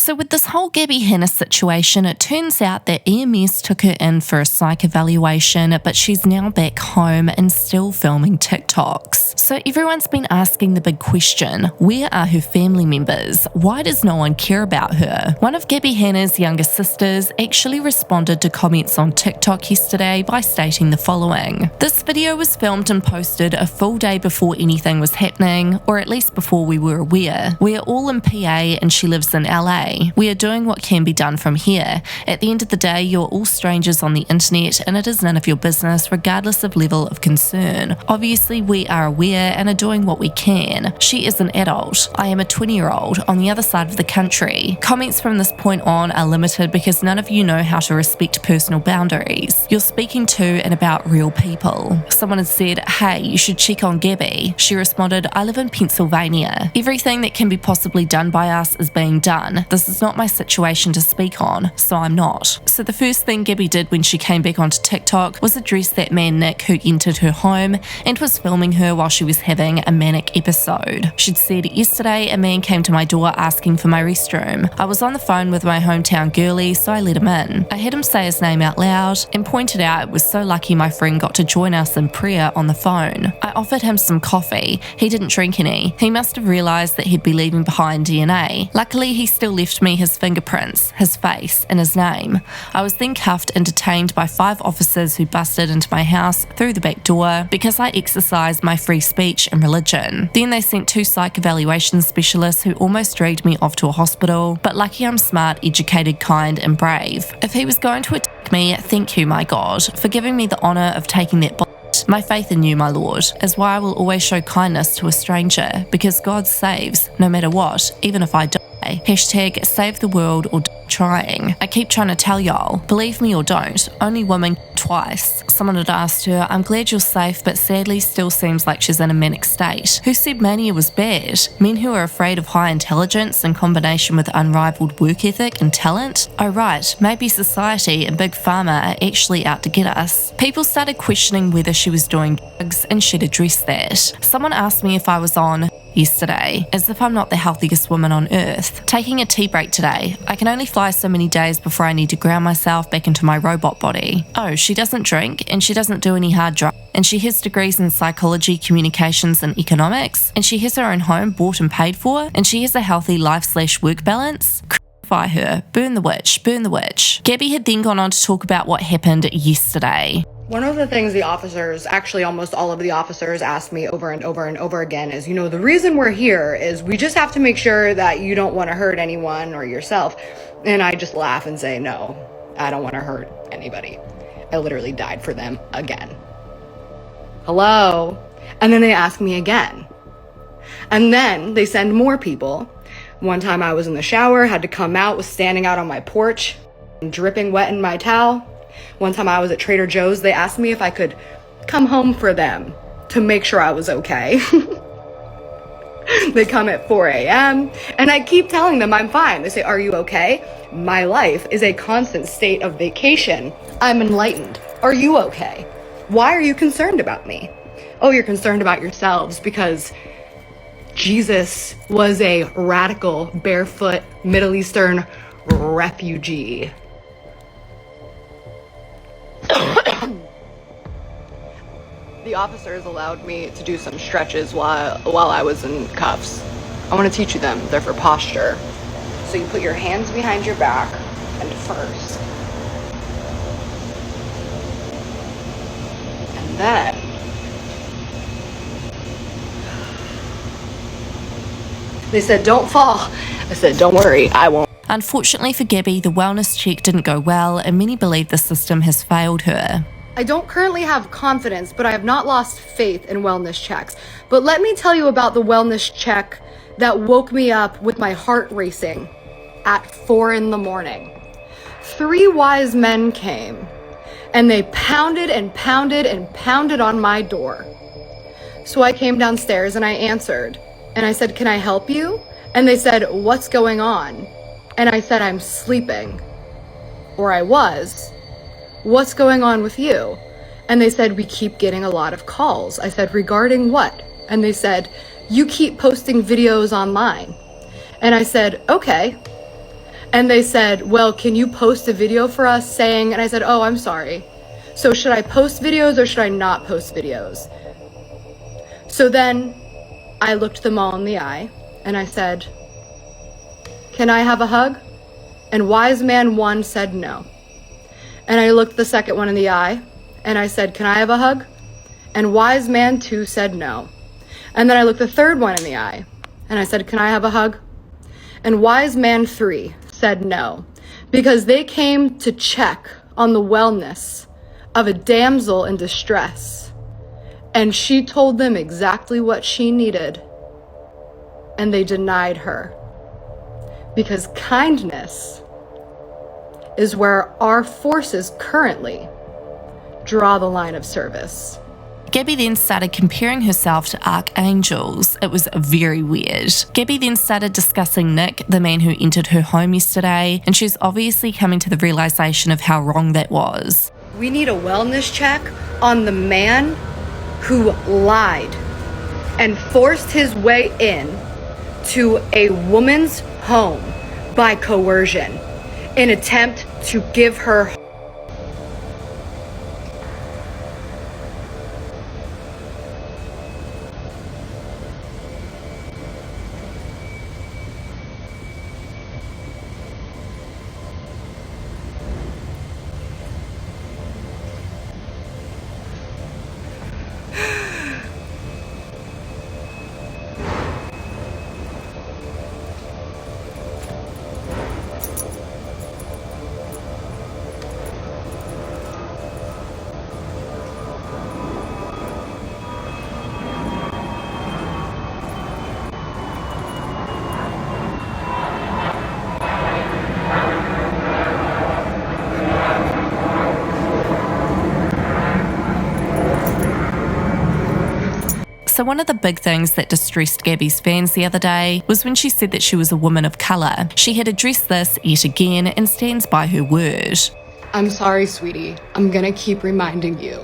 So with this whole Gabbie Hanna situation, it turns out that EMS took her in for a psych evaluation, but she's now back home and still filming TikToks. So everyone's been asking the big question, where are her family members? Why does no one care about her? One of Gabbie Hanna's younger sisters actually responded to comments on TikTok yesterday by stating the following. This video was filmed and posted a full day before anything was happening, or at least before we were aware. We are all in PA and she lives in LA. We are doing what can be done from here. At the end of the day, you're all strangers on the internet and it is none of your business regardless of level of concern. Obviously, we are aware and are doing what we can. She is an adult. I am a 20-year-old on the other side of the country. Comments from this point on are limited because none of you know how to respect personal boundaries. You're speaking to and about real people. Someone had said, hey, you should check on Gabby. She responded, I live in Pennsylvania. Everything that can be possibly done by us is being done. This is not my situation to speak on, so I'm not. So the first thing Gabby did when she came back onto TikTok was address that man Nick who entered her home and was filming her while she was having a manic episode. She'd said, yesterday a man came to my door asking for my restroom. I was on the phone with my hometown girlie, so I let him in. I had him say his name out loud and pointed out it was so lucky my friend got to join us in prayer on the phone. I offered him some coffee. He didn't drink any. He must have realised that he'd be leaving behind DNA. Luckily, he still left me his fingerprints, his face, and his name. I was then cuffed and detained by 5 officers who busted into my house through the back door because I exercised my free speech and religion. Then they sent 2 psych evaluation specialists who almost dragged me off to a hospital, but lucky I'm smart, educated, kind, and brave. If he was going to attack me, thank you, my God, for giving me the honour of taking that bullet. My faith in you, my Lord, is why I will always show kindness to a stranger, because God saves, no matter what, even if I die. Hashtag save the world or die trying. I keep trying to tell y'all, believe me or don't, only women twice. Someone had asked her, I'm glad you're safe, but sadly still seems like she's in a manic state. Who said mania was bad? Men who are afraid of high intelligence in combination with unrivaled work ethic and talent? Oh right, maybe society and Big Pharma are actually out to get us. People started questioning whether she was doing drugs and she'd addressed that. Someone asked me if I was on yesterday, as if I'm not the healthiest woman on earth. Taking a tea break today. I can only fly so many days before I need to ground myself back into my robot body. Oh, she doesn't drink, and she doesn't do any hard drugs, and she has degrees in psychology, communications, and economics, and she has her own home bought and paid for, and she has a healthy life/work balance. Crucify her. Burn the witch. Burn the witch. Gabby had then gone on to talk about what happened yesterday. One of the things the officers, actually almost all of the officers, asked me over and over and over again is, you know, the reason we're here is we just have to make sure that you don't want to hurt anyone or yourself. And I just laugh and say, no, I don't want to hurt anybody. I literally died for them again. Hello? And then they ask me again. And then they send more people. One time I was in the shower, had to come out, was standing out on my porch, dripping wet in my towel. One time I was at Trader Joe's, they asked me if I could come home for them to make sure I was okay. They come at 4 a.m. and I keep telling them I'm fine. They say, are you okay? My life is a constant state of vacation. I'm enlightened. Are you okay? Why are you concerned about me? Oh, you're concerned about yourselves because Jesus was a radical, barefoot, Middle Eastern refugee. The officers allowed me to do some stretches while I was in cuffs. I want to teach you them. They're for posture. So you put your hands behind your back and first. And then they said, don't fall. I said, don't worry, I won't. Unfortunately for Gabby, the wellness check didn't go well and many believe the system has failed her. I don't currently have confidence, but I have not lost faith in wellness checks. But let me tell you about the wellness check that woke me up with my heart racing at 4 a.m. 3 wise men came and they pounded and pounded and pounded on my door. So I came downstairs and I answered and I said, can I help you? And they said, what's going on? And I said, I'm sleeping. Or I was. What's going on with you? And they said, we keep getting a lot of calls. I said, regarding what? And they said, you keep posting videos online. And I said, okay. And they said, well, can you post a video for us saying, and I said, oh, I'm sorry. So should I post videos or should I not post videos? So then I looked them all in the eye and I said, can I have a hug? And wise man one said no. And I looked the second one in the eye and I said, can I have a hug? And wise man two said no. And then I looked the third one in the eye and I said, can I have a hug? And wise man three said no, because they came to check on the wellness of a damsel in distress. And she told them exactly what she needed, and they denied her. Because kindness is where our forces currently draw the line of service. Gabby then started comparing herself to archangels. It was very weird. Gabby then started discussing Nick, the man who entered her home yesterday, and she's obviously coming to the realization of how wrong that was. We need a wellness check on the man who lied and forced his way in to a woman's home by coercion in attempt to give her. So one of the big things that distressed Gabby's fans the other day was when she said that she was a woman of colour. She had addressed this yet again and stands by her word. I'm sorry, sweetie. I'm gonna keep reminding you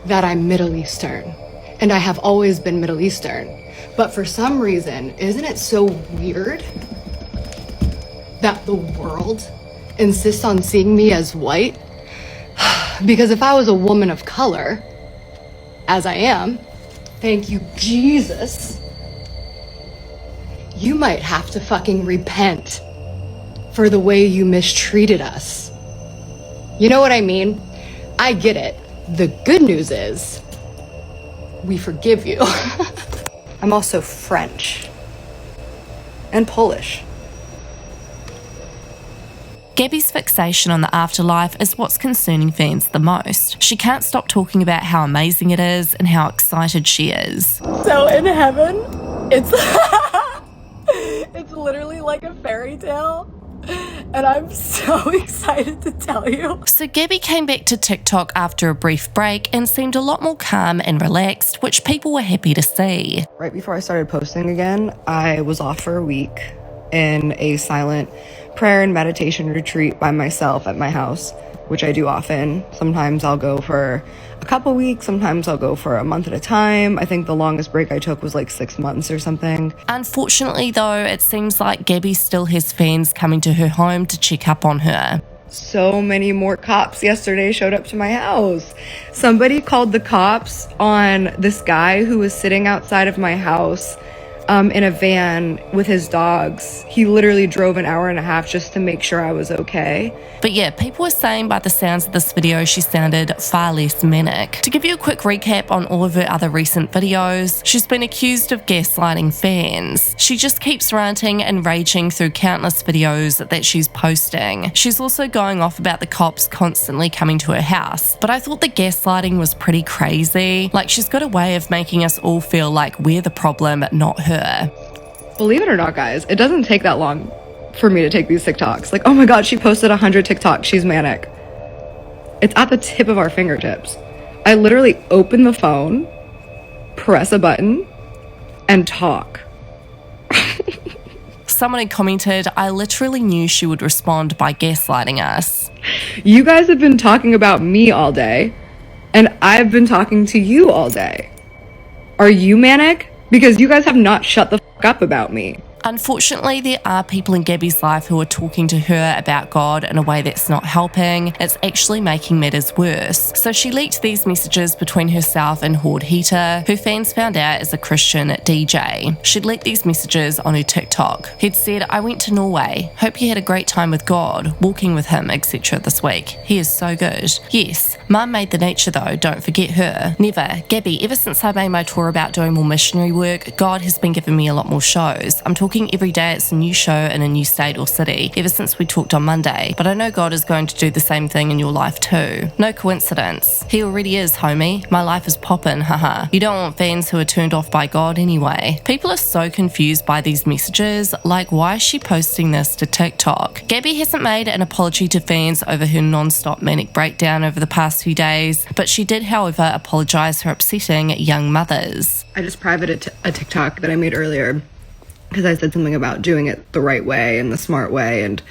that I'm Middle Eastern, and I have always been Middle Eastern. But for some reason, isn't it so weird that the world insists on seeing me as white? Because if I was a woman of color, as I am, thank you, Jesus, you might have to fucking repent for the way you mistreated us. You know what I mean? I get it. The good news is, we forgive you. I'm also French and Polish. Gabby's fixation on the afterlife is what's concerning fans the most. She can't stop talking about how amazing it is and how excited she is. So in heaven, it's it's literally like a fairy tale, and I'm so excited to tell you. So Gabby came back to TikTok after a brief break and seemed a lot more calm and relaxed, which people were happy to see. Right before I started posting again, I was off for a week in a silent prayer and meditation retreat by myself at my house, which I do often. Sometimes I'll go for a couple weeks, sometimes I'll go for a month at a time. I think the longest break I took was like 6 months or something. Unfortunately though, it seems like Gabby still has fans coming to her home to check up on her. So many more cops yesterday showed up to my house. Somebody called the cops on this guy who was sitting outside of my house in a van with his dogs. He literally drove an hour and a half just to make sure I was okay. But yeah, people were saying by the sounds of this video she sounded far less manic. To give you a quick recap on all of her other recent videos, she's been accused of gaslighting fans. She just keeps ranting and raging through countless videos that she's posting. She's also going off about the cops constantly coming to her house. But I thought the gaslighting was pretty crazy. Like, she's got a way of making us all feel like we're the problem, not her. Believe it or not, guys, it doesn't take that long for me to take these TikToks. Like, oh my god, she posted 100 TikToks, she's manic. It's at the tip of our fingertips. I literally open the phone, press a button, and talk. Someone had commented, I literally knew she would respond by gaslighting us. You guys have been talking about me all day, and I've been talking to you all day. Are you manic? Because you guys have not shut the fuck up about me. Unfortunately, there are people in Gabby's life who are talking to her about God in a way that's not helping. It's actually making matters worse. So she leaked these messages between herself and Horde Heater, who fans found out is a Christian DJ. She'd leaked these messages on her TikTok. He'd said, "I went to Norway. Hope you had a great time with God, walking with him, etc. this week. He is so good. Yes, Mum made the nature though, don't forget her. Never. Gabby, ever since I made my tour about doing more missionary work, God has been giving me a lot more shows. I'm talking every day it's a new show in a new state or city, ever since we talked on Monday. But I know God is going to do the same thing in your life too. No coincidence. He already is, homie. My life is poppin', haha. You don't want fans who are turned off by God anyway." People are so confused by these messages, like why is she posting this to TikTok? Gabby hasn't made an apology to fans over her non-stop manic breakdown over the past few days, but she did, however, apologise for upsetting young mothers. I just privated a TikTok that I made earlier because I said something about doing it the right way and the smart way and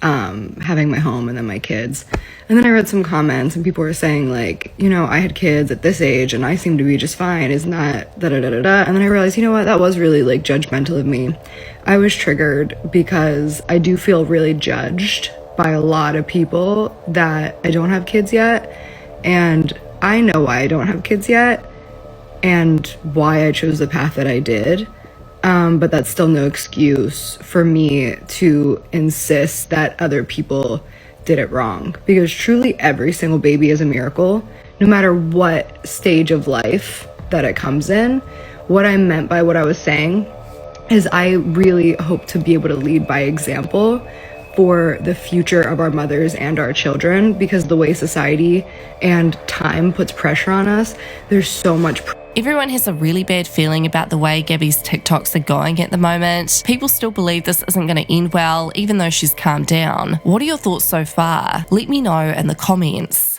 having my home and then my kids. And then I read some comments and people were saying like, you know, I had kids at this age and I seem to be just fine. Isn't that da-da-da-da-da? And then I realized, you know what, that was really like judgmental of me. I was triggered because I do feel really judged by a lot of people that I don't have kids yet. And I know why I don't have kids yet and why I chose the path that I did. But that's still no excuse for me to insist that other people did it wrong. Because truly every single baby is a miracle, no matter what stage of life that it comes in. What I meant by what I was saying is I really hope to be able to lead by example for the future of our mothers and our children, because the way society and time puts pressure on us, there's so much Everyone has a really bad feeling about the way Gabby's TikToks are going at the moment. People still believe this isn't going to end well, even though she's calmed down. What are your thoughts so far? Let me know in the comments.